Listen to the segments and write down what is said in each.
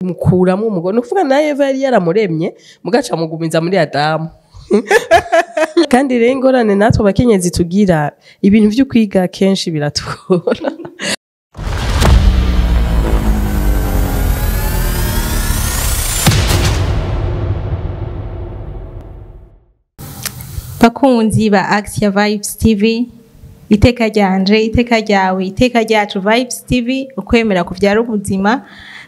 mukuramwo umugore nukuvuga na Eva yari yaramuremye mugaca mugumiza muri Adamu kandi rero ingorane natwe abakenyezi tugira ibintu vyo kwiga kenshi biratugora. Bakunzi ba Axia Vibes TV, iteka ryanje, iteka ryawe, iteka ryacu Vibes TV, ukwemera kuvyara ubuzima.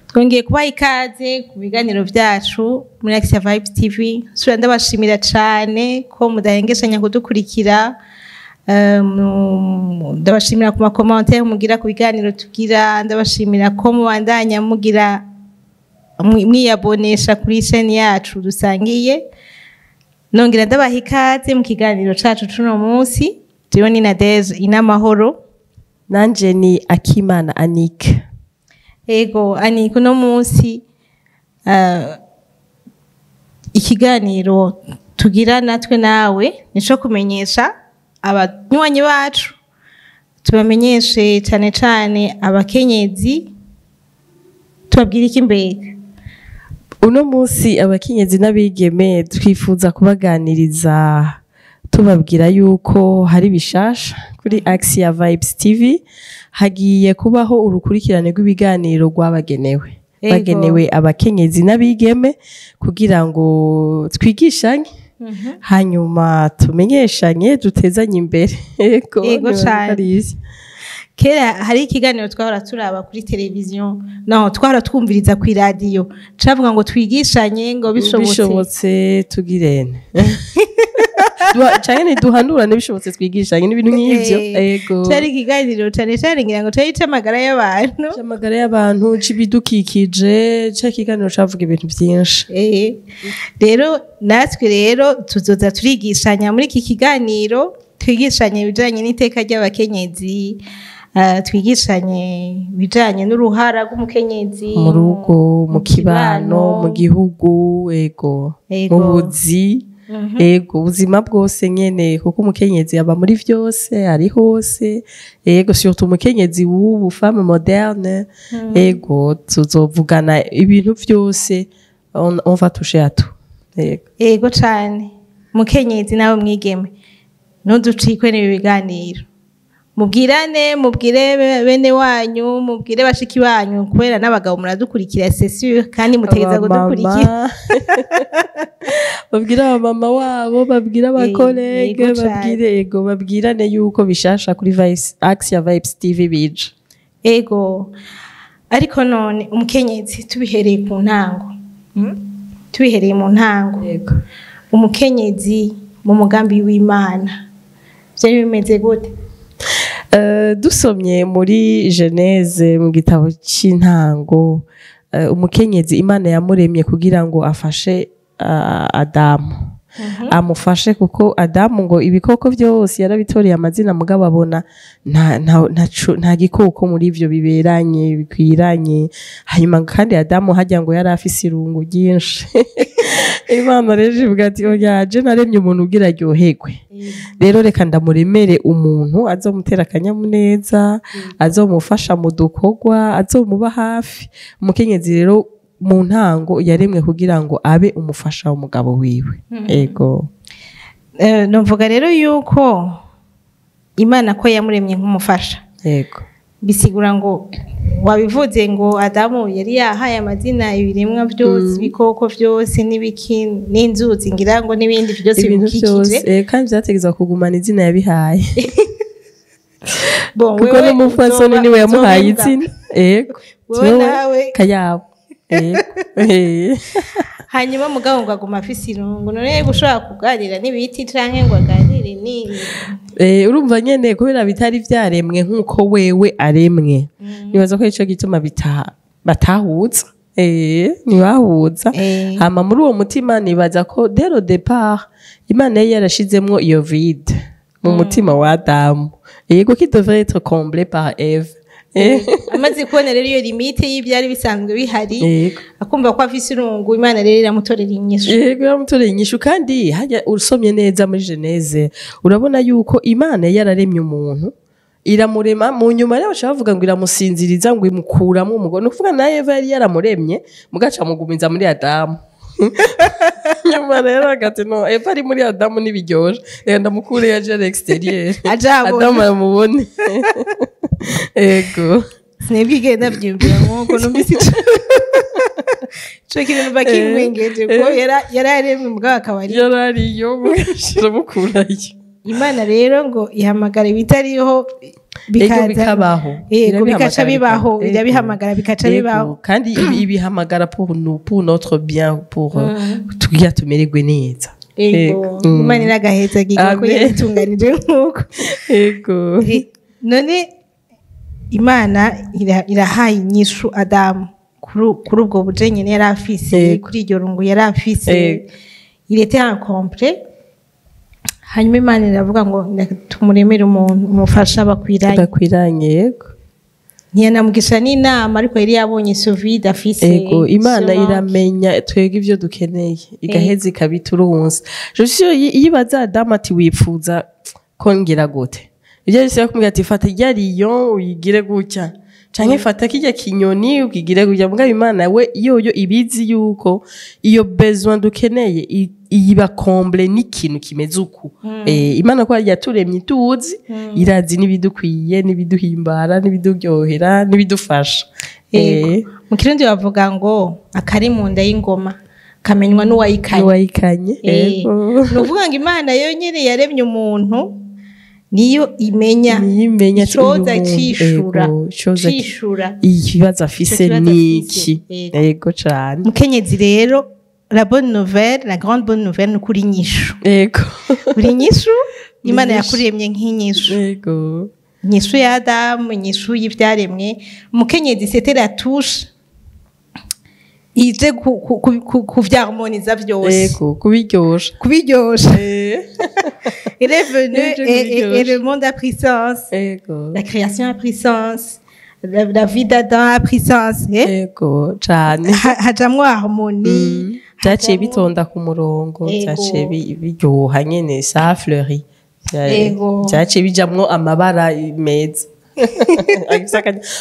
Twongeye kubaha ikaze ku biganiro vyacu muri Axia Vibes TV. Sura ndabashimira cane ko mudahengeshanya kudukurikira. Ndabashimira ku makommentaire mugira ku biganiro tugira, ndabashimira ko mubandanya mugira mwiyabonesha kuri chaîne yacu dusangiye. Nongera ndabaha ikaze mu kiganiro cacu cuno munsi. Jewe ni Nadege Inamahoro, Nanje ni Akimana Annick. Ego Annick, uno munsi ikiganiro tugira natwe nawe nico kumenyesha abanywanyi bacu, tubamenyeshe cane cane abakenyezi, tubabwira iki mbega. Uno munsi abakenyezi n'abigeme twifuza kubaganiriza tubabwira yuko hari bishasha kuri Axia Vibes TV. Hagiye kubaho urukurikirane rw'ibiganiro rwabagenewe, bagenewe abakenyezi n'abigeme kugira ngo twigishanye hanyuma tumenyeshanye dutezanye imbere. Ego cyane. Kera hari ikiganiro twahora turaba kuri televiziyo, no twahora twumviriza ku radio, cavuga ngo twigishanye ngo bishobotse tugirene cyane duhanurane bishobotse twigishanye n'ibintu nk'ivyo. Ego cyari ikiganiro cyane cyane ngira ngo cyari camagara y'abantu, camagara y'abantu c'ibidukikije, cya kiganiro cavuga ibintu byinshi. Rero natwe rero tuzoza turigishanya muri iki kiganiro, twigishanye ibijanye n'iteka ry'abakenyezi, twigishanye bijanye n'uruhara rw'umukenyezi mu rugo, mu kibano, mu gihugu, ego mu buzi, ego ubuzima bwose nyene, kuko umukenyezi aba muri vyose, ari hose. Ego surtout umukenyezi w'ubu, femme moderne. Ego tuzovugana ibintu vyose, on va toucher à tout. Ego cane. Umukenyezi nawe mwigeme, ntuducikwe n'ibi biganiro, mubwirane, mubwire bene wanyu, mubwire bashiki banyu, kubera n'abagabo muradukurikira c'est sûr kandi mutegeza kudukurikira. Babwira abamama wabo, babwira abakolege, babwire ego, babwirane yuko bishasha kuri Axia Vibes TV bije. Ego ariko none umukenyezi tubihereye ku ntango, tubihereye mu ntango, ego umukenyezi mu mugambi w'Imana vyari bimeze gute? Dusomye muri Genèse mu gitabo c'intango, umukenyezi Imana yamuremye kugira ngo afashe Adamu. Amufashe kuko Adamu ngo ibikoko byose yarabitoreye amazina, mugabo abona nta gikoko muri ivyo biberanye bikwiranye. Hanyuma kandi Adamu hajya ngo yari afise irungu ryinshi. Imana rero ivuga ati oya, je naremye umuntu ugira aryoherwe, rero reka ndamuremere umuntu azomutera akanyamuneza, azomufasha mu dukorwa, azomuba hafi. Umukenyezi rero mu ntango yaremwe kugira ngo abe umufasha w'umugabo wiwe. Ego numvuga rero yuko Imana ko yamuremye nk'umufasha. Ego bisigura ngo wabivuze ngo Adamu yari yahaye amazina ibiremwa byose, ibikoko byose n'ibiki n'inzuzi, ngira ngo n'ibindi byose bimukikije, kandi byategezwa kugumana izina yabihaye. Bon, kuko n'umufasoni niwe yamuhaye izina. Ego wowe nawe kayabo. Hanyuma mugabo ngo aguma afise irungu, none gushobora kuganira n'ibiti canke ngo aganire ni urumva nyene kubera bitari vyaremwe nkuko wewe aremwe. Nibaza ko ico gituma batahuza. Nibahuza. Hama muri uwo mutima nibaza ko dès le départ Imana yari yarashizemwo iyo vide mu mutima wa Adamu, yego qui devrait être comblé par Ève. Amaze kubona rero iyo limite y'ivyari bisanzwe bihari, akumva ko afise irungu, Imana rero iramutorera inyishu. Yego iramutorera inyishu, kandi hajya usomye neza muri Genèse urabona yuko Imana yararemye umuntu iramurema mu nyuma rero bashaka bavuga ngo iramusinziriza ngo imukuramo umugore no kuvuga na Eva yari yaramuremye mugaca mugumiza muri Adamu nyuma rero agati no Eva ari muri Adamu nibiryoje rero ndamukure yaje à l'extérieur Adamu amubone ego sinebwigenda byumvira nkuko numvise cyo kintu bakimwengeje ko yararemwe mugabo akabari yarariyo mugashira mukurayo Imana rero ngo ihamagara bitariho bikabaho yego bikaca bibaho irabihamagara bikaca bibaho kandi ibihamagara pour notre bien pour tugiye tumererwe neza yego Imana iragaheza giga ko yatunganije nkuko yego none Imana irahaye inyishu Adamu kuri ubwo bujenyene yari afise kuri iryo rungu yari afise il était incomplet hanyuma Imana iravuga ngo tumuremere umuntu umufasha bakwiranye yego ntiyanamugisha n'inama ariko yari yabonye sovide afise yego Imana iramenya twege ivyo dukeneye igaheza ikabiturunsa yibaza Adamu ati wipfuza kongera gute ibyo yose yakumubwira ati fata ryariyo uyigire gutya canke fata kijya kinyoni ukigire gutya mbwa Imana we yoyo ibizi yuko iyo besoin dukeneye iyiba comble n'ikintu kimeze uku Imana ko yaturemye tuzi irazi nibidukwiye nibiduhimbara nibiduryohera nibidufasha mu kirundi bavuga ngo akari mu nda y'ingoma kamenywa n'uwayikanye nuvuga ngo Imana yo nyene yaremye umuntu niyo imenya coza cishura ikibazo afise niki yego cyane mukenyezi rero la bonne nouvelle la grande bonne nouvelle ni kuri nyishu yego uri nyishu Imana yakuremye nk'inyishu yego nyishu ya Adamu nyishu y'ivyaremwe mukenyezi c'était la touche ije kuvyarmoniza vyose yego kubiryosha il est venu et le monde a pris sens la création a pris sens la vie d'Adam a pris sens yego cyane hajamwo harmonie byaciye bitonda ku murongo byaciye biryoha nyene ça fleurit byaciye bijamwo amabara meza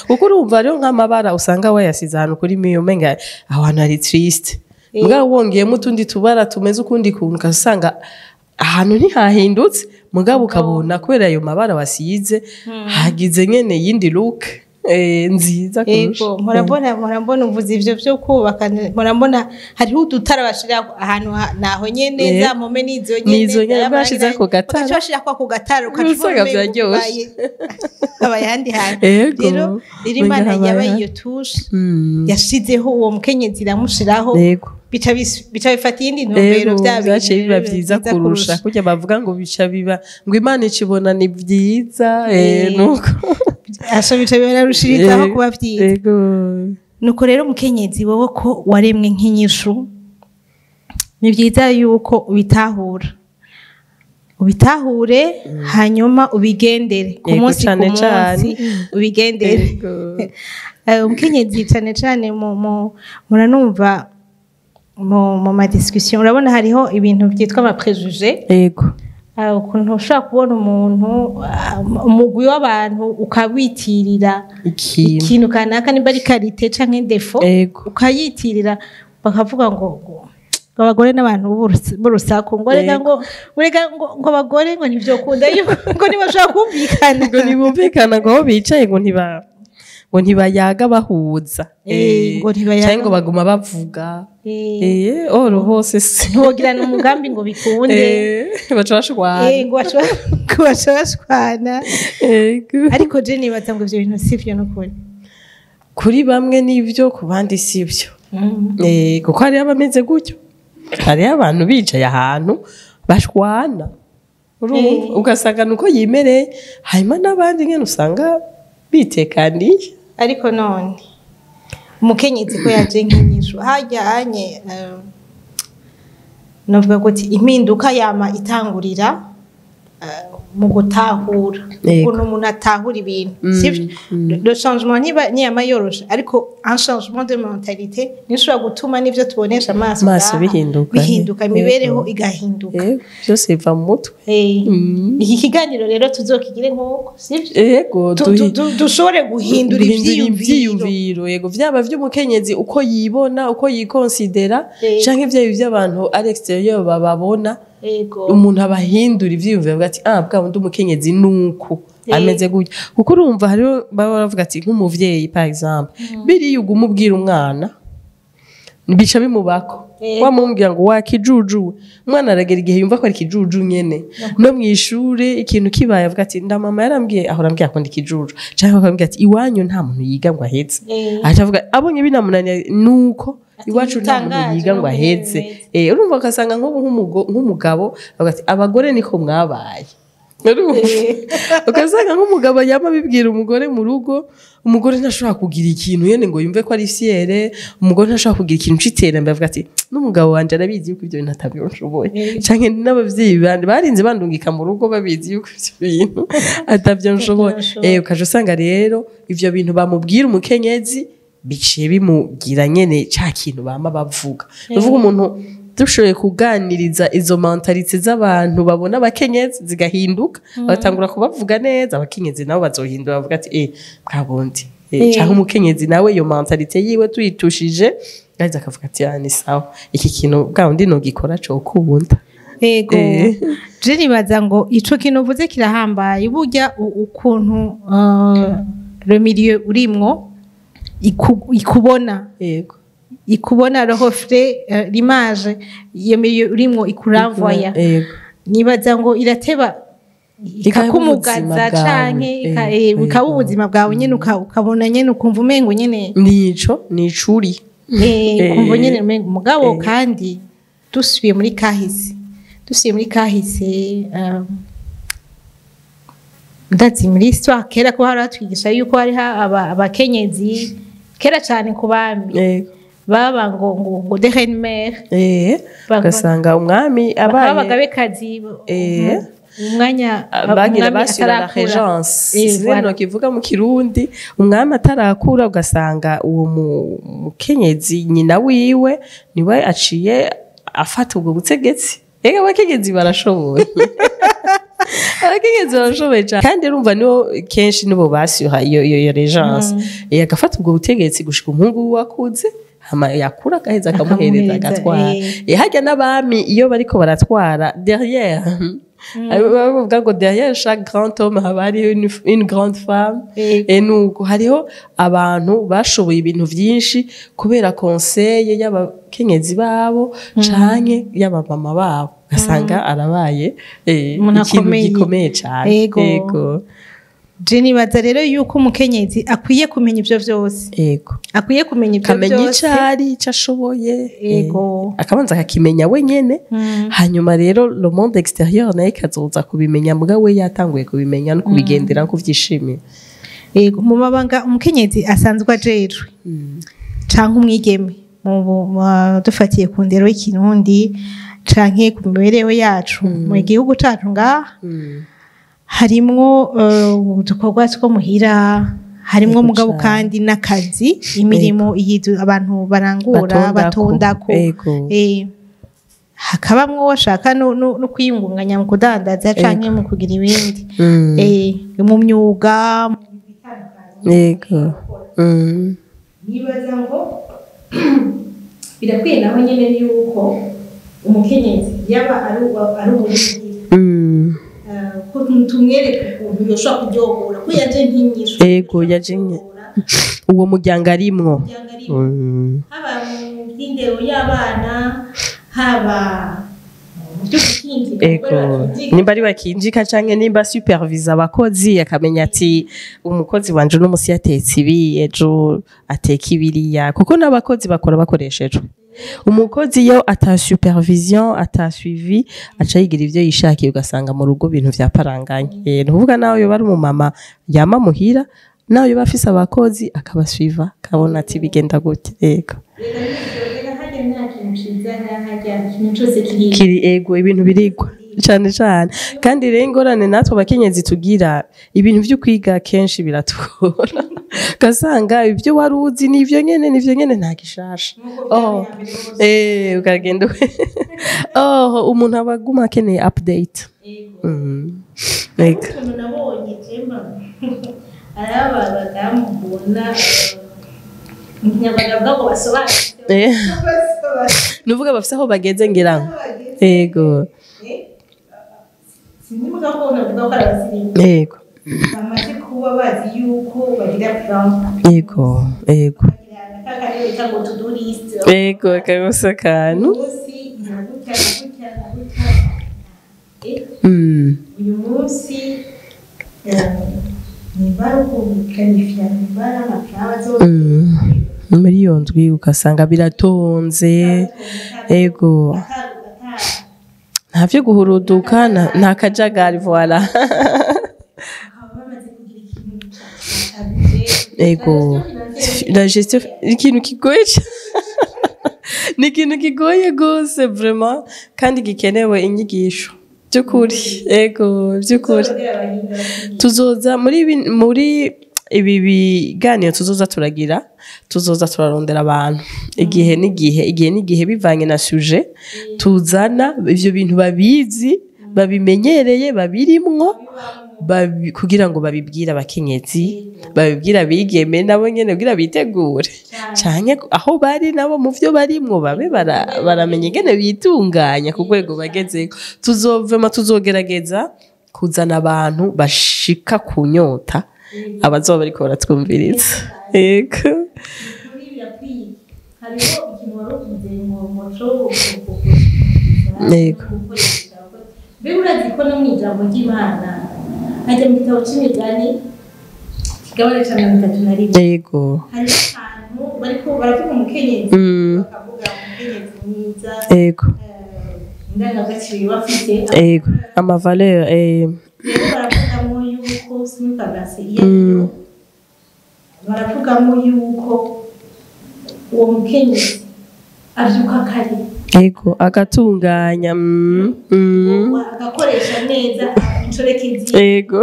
kuko urumva rero nk'amabara usanga wayasize ahantu kuri miyo menga ahantu hari triste mugabo wongeyemo utundi tubara tumeze ukundi kuntu ukasanga ahantu ntihahindutse mugabo ukabona kubera ayo mabara wasize hagize nyene yindi look nziza kurusha murambona uvuze ivyo byo kubaka murambona hariho udutara bashira ahantu naho nyene za mpome nizo nyene bashize ko gatara bashira ko gatara ukacubona byaryoshe abayandi hantu rero Imana yabaye iyo touche yashizeho uwo mukenyezi iramushiraho bica bifata iyindi ntumbero byaciye biba byiza kurusha kujya bavuga ngo bica biba ngo Imana ikibona ni byiza nuko bica birarushirizaho kuba byiza nuko rero mukenyezi wowe ko waremwe nk'inyishu ni byiza yuko ubitahure hanyuma ubigendere ku munsi ku munsi ubigendere umukenyezi cyane cyane muranumva mu madiscussion urabona hariho ibintu byitwa ama préjugés yego ukuntu ushaka kubona umuntu umugwi w'abantu ukawitirira ikintu kanaka nimba ari karite canke defo ukayitirira bakavuga ngo abagore n'abantu b'urusaku ngo rega ngo abagore ngo ntivyokunda ngo ntibashaka kumvikana ngo ntibumvikana ngo bicaye ngo ntibayaga bahuza cyangwa ngo baguma bavuga oro hose ntogirana umugambi ngo bikunde bashwana ariko je nibaza ngo ivyo bintu sivyo n'ukuri kuri bamwe nivyo ku bandi sivyo kuko hariho abameze gutyo hariho abantu bicaye ahantu bashwana ugasanga nuko yimereye hanyuma n'abandi nyene usanga bitekaniye ariko none umukenyezi ko yaje nk'inyishu hajyanye novuga ko impinduka yama itangurira mu gutahura Yego. ukuntu umuntu atahura ibintu sivyo le changement ntiyama yoroshe ariko un changement de mentalité nishobora gutuma n'ivyo tubonesha amaso Amaso ngaha bihinduka imibereho igahinduka byose biva mu mutwe iki kiganiro rero tuzokigire nk'uko sivyo yego dushobore guhindura ivyiyumviro yego vyaba vy'umukenyezi uko yibona uko yikonsidera canke ivyo by'abantu ari exterieur bababona umuntu abahindura ivyiyumviro avuga ati bwa wundi umukenyezi nuko ameze gutya kuko urumva hariho baba baravuga ati nk'umuvyeyi par exemple biriya uguma ubwira umwana bica bimubako wamubwira ngo wakijujuwe umwana aragera igihe yumva ko ari kijuju nyene no mw'ishure ikintu kibaye avuga ati ndamama yarambwiye ahora ambwira ko ndi kijuju canke akambwira ati iwanyu nta muntu yiga ngo aheze aca avuga abonye binamunaniye nuko iwacu nta muntu yiga ngo aheze urumva ugasanga nk'umugabo avuga ati abagore niko mwabaye ugasanga nk'umugabo yama abibwira umugore mu rugo umugore ntashobora kugira ikintu yene ngo yumve ko ari fiere umugore ntashobora kugira ikintu c'iterambere avuga ati n'umugabo wanje arabizi yuko ivyo bintu atabyoshoboye canke n'abavyeyi bandi barinze bandungika mu rugo babizi yuko ivyo bintu atavyoshoboye ukaje usanga rero ivyo bintu bamubwira umukenyezi biciye bimugira nyene ca kintu bama bavuga bavuga umuntu dushoboye kuganiriza izo mentalite z'abantu babona abakenyezi zigahinduka batangura kubavuga neza abakenyezi nabo bazohindura bavuga ati bwabundi cyangwa umukenyezi nawe iyo mentalite yiwe tuyitushije gaza akavuga ati ni sawa iki kintu bwabundi no gikora cyo kubunda yego je nibaza ngo ico kintu uvuze kirahambaye burya ukuntu le milieu urimwo ikubona yego ikubona rohofre l'image iyo milieu urimwo ikuramvoya nibaza ngo irateba ikakumugaza canke ikaba ubuzima bwawe nyene ukabona nyene ukumva umengo nyene nicuri ukumva nyene umengo mugabo kandi dusubiye muri kahise ndazi muri histoire kera ko hari atwigisha yuko hari abakenyezi kera cyane ku bami baba ngo de reine mère ugasanga umwami abaye abagabekazi umwanya bagira basura la regence no kivuga mu kirundi umwami atarakura ugasanga uwo mukenyezi nyina wiwe niwe aciye afata ubwo butegetsi abakenyezi barashoboye abakenyezi barashoboye cyane kandi urumva niho kenshi nibo bashyuha iyo regence agafata ubwo butegetsi gushika umuhungu wakuze yakura agaheza akamuhereza agatwara hajya n'abami iyo bariko baratwara derrière bavuga ngo derrière chaque grand homme haba hariho une grande femme nuko hariho abantu bashoboye ibintu vyinshi kubera conseil y'abakenyezi babo canke y'abamama babo ugasanga arabaye ikintu gikomeye cyane yego je nibaza rero yuko umukenyezi akwiye kumenya ivyo vyose akwiye kumenya ivyo vyose kamenya icari ico ashoboye akabanza akakimenya wenyene hanyuma rero le monde extérieur naye kazoza kubimenya mbwa we yatanguye kubimenya no kubigendera no kuvyishimira mu mabanga umukenyezi asanzwe ajejwe canke umwigeme dufatiye ku ndero y'ikirundi canke ku mibereho yacu mu gihugu cacu ngaha harimwo udukorwa two muhira harimwo mugabo kandi n'akazi imirimo abantu barangura batondako hakabamwo washaka no kwiyungunganya mu kudandaza canke mu kugira ibindi mu myuga yego nibaza ngo birakwiye naho nyene yuko umukenyezi yaba ari ubuhinzi tumwereke ukuntu yoshobora kuryohora ko yaje nk'inyishu yaje uwo muryango arimwo haba mu by'indero y'abana haba nimba ari bakinjika canke nimba supervise abakozi akamenya ati umukozi wanje uno musi yatetse ibi ejo ateka ibiriya kuko n'abakozi bakora bakoreshejwe umukozi iyo ata supervision ata suivi aca yigira ivyo yishakiye ugasanga mu rugo ibintu vyaparanganye nuvuga nawe yo bari umumama yama muhira nawe yo bafise abakozi akabasuiva kabona ati bigenda gute kiri ibintu birigwa cyane cyane kandi rero ingorane natwe abakenyezi tugira ibintu byo kwiga kenshi biratugora ugasanga ibyo wari uzi nivyo nyene nta gishasha ukagenda umuntu aba aguma akeneye update nabonye jemba araba badamu mbona nyabagabwa ngo basobanure nuvuga bafise aho bageze ngira yego sinimuga ko navuga ko arabasirimu yego bamaze kuba bazi yuko bagira plan yego yego kagusa kantu uyu munsi nimbara kumikanifiya nimbara amaplazo muri iyo ndwi ugasanga biratonze yego ntavyo guhuruduka nta kajagari voila yego la gestion ikintu kigoye ni ikintu kigoye gose vraiment kandi gikenewe inyigisho by'ukuri yego by'ukuri tuzoza muri ibi biganiro tuzoza turarondera abantu igihe n'igihe bivanye na sujet tuzana ivyo bintu babizi babimenyereye babirimwo kugira ngo babibwire abakenyezi babibwira bigeme nabo nyene kugira bitegure canke aho bari nabo mu vyo barimwo babe baramenya ingene bitunganya ku rwego bagezeko tuzogerageza kuzana abantu bashika ku nyota abazoba bariko baratwumviriza yego yego mbega urazi ko no mw'ijambo ry'Imana hajya mu gitabo c'imigani kigabane ca 31 yego hari ahantu bariko baravuga umukenyezi bakavuga umukenyezi mwiza yego indangagaciro bafite yego amavaleur rero baravugamo yuko simukabase baravugamo yuko uwo mukenyezi avyuka kare yego agatunganya agakoresha neza incorekezi yego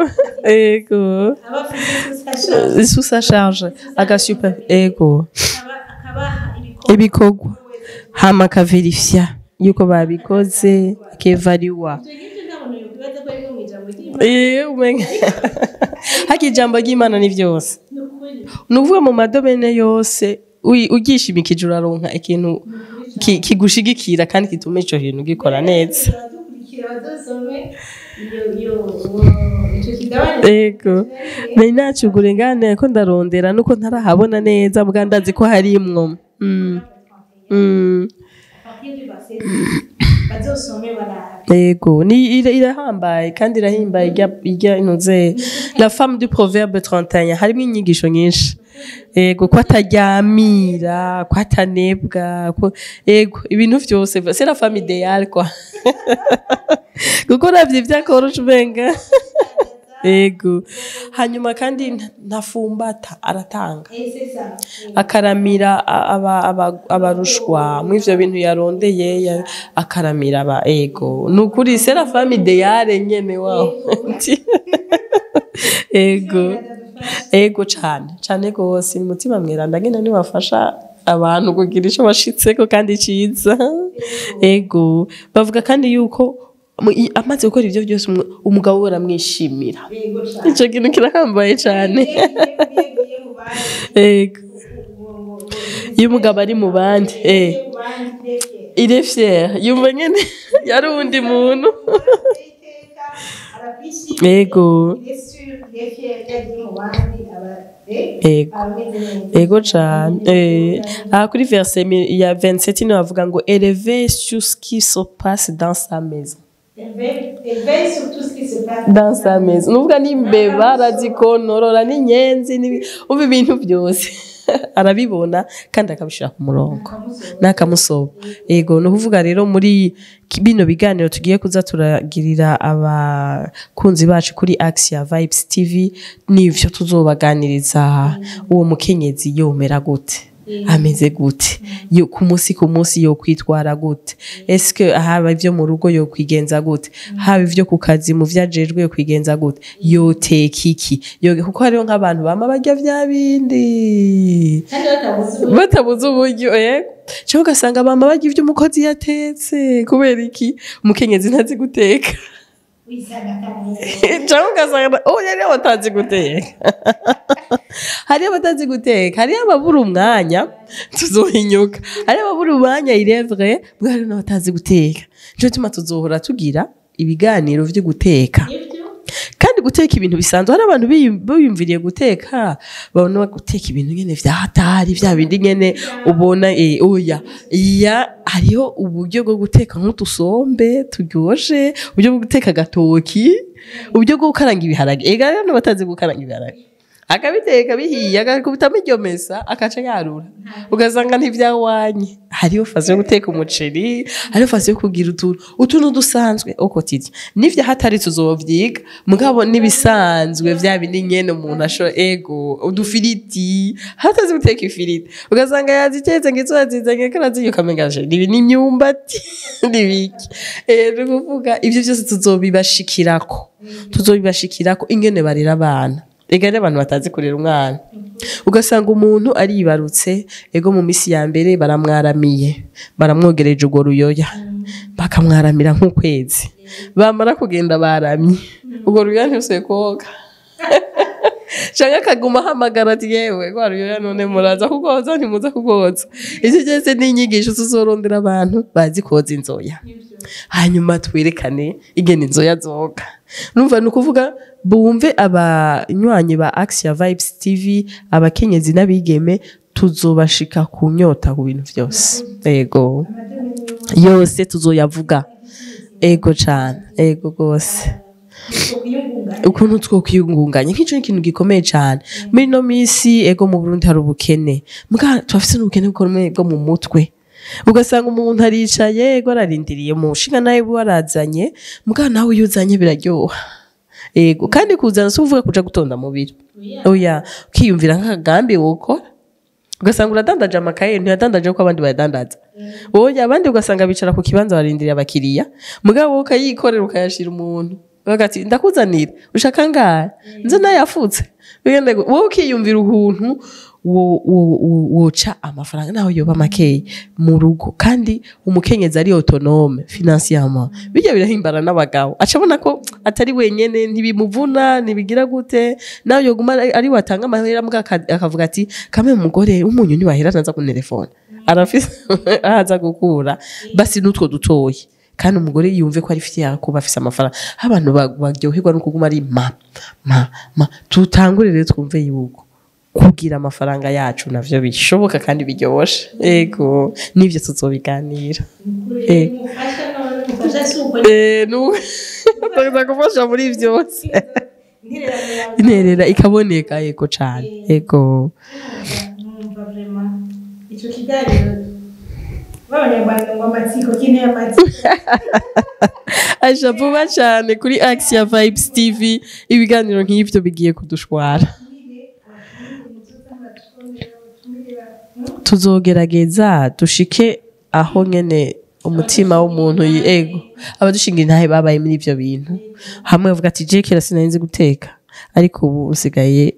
sous charge agasuper yego ibikorwa hama akaverifya yuko babikoze akevariwa haki ijambo ry'Imana ni vyose nuvuga mu madomene yose ugishimikije uraronka ikintu kigushigikira kandi gituma ico kintu gikora neza yego nari nacugure ngane ko ndarondera nuko ntarahabona neza bwa ndazi ko harimwo yego ni irahambaye kandi irahimbaye irya intuze la femme du proverbe 31 harimo inyigisho nyinshi yego ko ataryamira ko atanebwa yego ibintu vyose c'est la femme idéale quoi kuko navyo vyakorosha ubenga yego hanyuma kandi ntafumbata aratanga akaramira abarushwa mu ivyo bintu yarondeye akaramira yego nukuri c'est la femme idéale nyene wao yego cane gose umutima mweranda ngene ni wafasha abantu kugira ico bashitseko kandi ciza yego bavuga kandi yuko amaze gukora ivyo byose umugabo we aramwishimira ico kintu kirahambaye cane yego iyo umugabo ari mu bandi il est fier yumva nyene yari uwundi muntu yego ego cane kuri verset ya 27 niho bavuga ngo élevé sur ce qui se passe dans sa maison dans sa maison nuvuga n'imbeba arazikonorora n'inyenzi ubu ibintu byose arabibona kandi akabishira ku murongo nakamusoba yego no kuvuga rero muri bino biganiro tugiye kuza turagirira abakunzi bacu kuri Axia Vibes TV nivyo tuzobaganiriza uwo mukenyezi yomera gute ameze gute ku munsi yo kwitwara gute eske haba ivyo mu rugo yo kwigenza gute haba ivyo ku kazi mu vyajejwe yo kwigenza gute yo teka iki kuko hariho nk'abantu bama barya vya bindi batabuze uburyo cyo ugasanga bama barya ivyo umukozi yatetse kubera iki umukenyezi ntazi guteka cyangwa ugasanga yari batazi guteka hariyo batazi guteka hariyo ababura umwanya tuzohinyuka hariyo ababura umwanya irevre bwari n'abatazi guteka nico gituma tuzohora tugira ibiganiro vyo guteka kandi guteka ibintu bisanzwe hari abantu biyumviriye guteka babona guteka ibintu nyene vya hatari vya bindi nyene ubona hariho uburyo bwo guteka nk'utusombe turyoshe uburyo bwo guteka agatoki uburyo bwo gukaranga ibiharage rero n'abatazi gukaranga ibiharage akabiteka bihiye agakubitamo iryo mesa akaca yarura ugasanga ntivyawanye hariho fasi yo guteka umuceri hariho fasi yo kugira utuntu dusanzwe okotije n'ivyo hatari tuzovyiga mugabo nibisanzwe vya bindi nyene umuntu asho udufiriti hatazi guteka ifiriti ugasanga yazitetse ngizo yazizanye karazi ukamengaje nibi n'imyumbati nibiki kuvuga ivyo byose tuzobibashikirako ingene barera abana egare abantu batazi kurera umwana ugasanga umuntu aribarutse ego mu misi ya mbere baramwaramiye baramwogereje urwo ruyoya bakamwaramira nk'ukwezi bamara kugenda baramye urwo ruyoya ntusuye koga canke akaguma ahamagara ati yewe rwa ruyoya none muraza kugoza ntimuza kugoza ivyo byose ni inyigisho tuzorondera abantu bazi koza inzoya hanyuma twerekane ingene inzoya zoga numva nukuvuga bumve abanywanyi ba Axia Vibes TV abakenyezi n'abigeme tuzobashika kunyota ku bintu byose ego yose tuzoyavuga ego cyane ego gose ukuntu twokwiyungunganya nk'ico ikintu gikomeye cyane muri no misi ego mu Burundi hari ubukene muga twafise n'ubukene bukomeye bwo mu mutwe ugasanga umuntu aricaye ego ararindiriye mu nshinga nawe warazanye muga nawe yuzanye biraryoha ego kandi kuzana si uvuga kuja gutonda mu biro ukiyumvira nk'akagambi wokora ugasanga uradandaje amakaye ntiyadandaje ko abandi bayadandaza abandi ugasanga bicara ku kibanza barindiriye abakiriya mugabo ukayikorera ukayashira umuntu bagati ndakuzanira ushaka ngahe nze nayafutse wowe ukiyumvira ukuntu woca amafaranga naho yoba makeyi mu rugo kandi umukenyezi ari autonome financièrement bijya birahimbara n'abagabo acabona ko atari wenyene ntibimuvuna nibigira gute naho yoguma ari watanga amahera akavuga ati kame umugore umunyu ni wahera naza ku telefone arafise ahaza gukura basi nutwo dutoyi kandi umugore yumve ko ari fitiya kuba afise amafaranga abantu baryoherwa no kuguma ari tutangurire twumve yuko kugira amafaranga yacu navyo bishoboka kandi biryoshe ego nivyo tuzobiganira gufasha muri vyose interera ikaboneka ego cane ego ico kiganiro babanyarwanda ngo amatsiko kineye amatsiko aja vuba cane kuri Axia Vibes TV ibiganiro nk'ivyo bigiye kudushwara tuzogerageza dushike aho nyene umutima w'umuntu ego abadushinga intahe babaye muri ivyo bintu hamwe bavuga ati je kera sinari guteka ariko ubu usigaye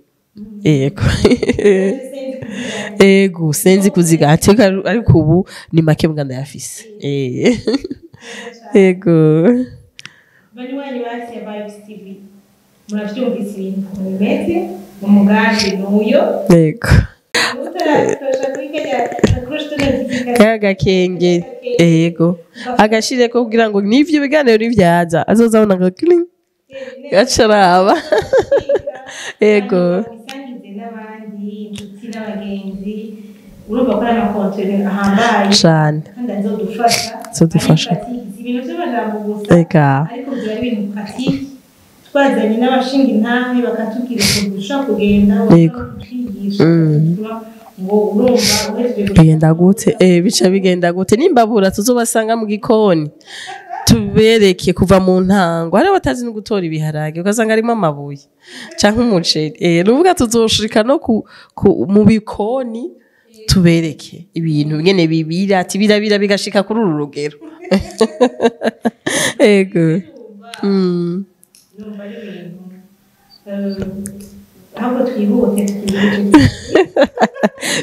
ego senzi kuziga ateka ariko ubu ni make mbwa ndayafise ego banywanyi ba Axia Vibes TV muravyumvise ibintu bimeze umugambi n'uyo ego kagakenge ego agashire ko kugira ngo nivyo biganiro nivyaza azozabona ngo cling gacaraba ego n'abandi inshuti n'abagenzi urumva ko ari amakontere ahambaye cyane kandi azodufasha ibintu by'amajambo gusa ariko byari ibintu pratique twazanye n'abashinga intahe bakatubwira ukuntu dushobora kugenda bakatwigisha ngo urumva bigenda gute bica bigenda gute n'imbabura tuzobasanga mu gikoni tubereke kuva mu ntango hari batazi no gutora ibiharage ugasanga arimo amabuye canke umuceri ruvuga tuzoshika no mu bikoni tubereke ibintu ngene bibira ati birabira bigashika kuri uru rugero ego numva ari ibintu ahubwo twihute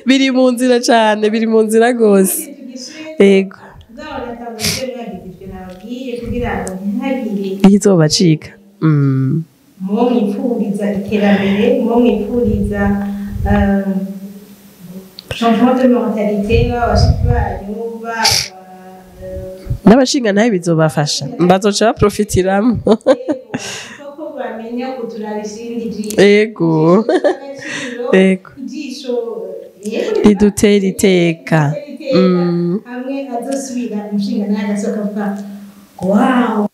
biri mu nzira cyane biri mu nzira rwose ego ikizobacika muwo mwipfuriza iterambere muwo mwipfuriza changement de mentalité abashiki banyu n'abashinga nawe bizobafasha bazoca baprofitiramo koko bamenya kuturaba isindi jisho ego ego ijisho ridutera iteka hamwe azosubira umushinga nawe agasohoka avuga wow